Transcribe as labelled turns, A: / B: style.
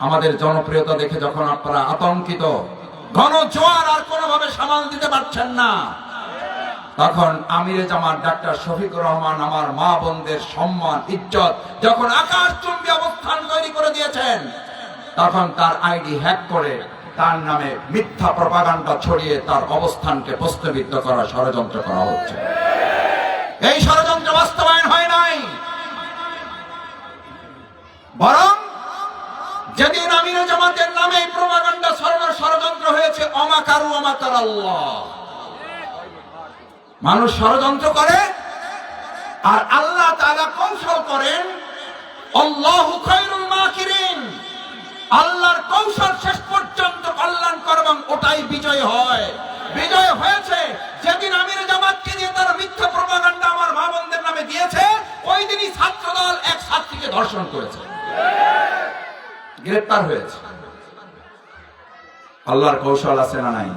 A: আমাদের জনপ্রিয়তা দেখে যখন আপনারা আতঙ্কিত, গণজোয়ার আর কোনোভাবে সামাল দিতে পারছেন না, তখন আমিরে জামাত ডাক্তার শফিকুর রহমান আমার মা বোনদের সম্মান ইজ্জত যখন আকাশচুম্বী অবস্থান তৈরি করে দিয়েছেন, তখন তার আইডি হ্যাক করে তার নামে মিথ্যা প্রপাগান্ডা ছড়িয়ে তার অবস্থানকে প্রশ্নবিদ্ধ করার ষড়যন্ত্র করা হচ্ছে। এই ষড়যন্ত্র বাস্তবায়ন হয় নাই, বরং যেদিন আমিরে জামাতের নামে এই প্রপাগান্ডা ছড়ানোর ষড়যন্ত্র হয়েছে, অমাকারু অমাকার আল্লাহ, মানুষ ষড়যন্ত্র করে আর আল্লাহ তাআলা কৌশল করেন। আল্লাহু খায়রুল মাকিরিন, আল্লাহর কৌশল শেষ পর্যন্ত কল্যাণকর এবং ওটাই বিজয় হয়। বিজয় হয়েছে যেদিন আমিরে জামাতকে দিয়ে তারা মিথ্যা প্রপাগান্ডা আমার মা বোনদের নামে দিয়েছে, ওই দিনই ছাত্রদল এক ছাত্রীকে ধর্ষণ করেছে, গ্রেফতার হয়েছে। আল্লাহর কৌশল আছে না নাই?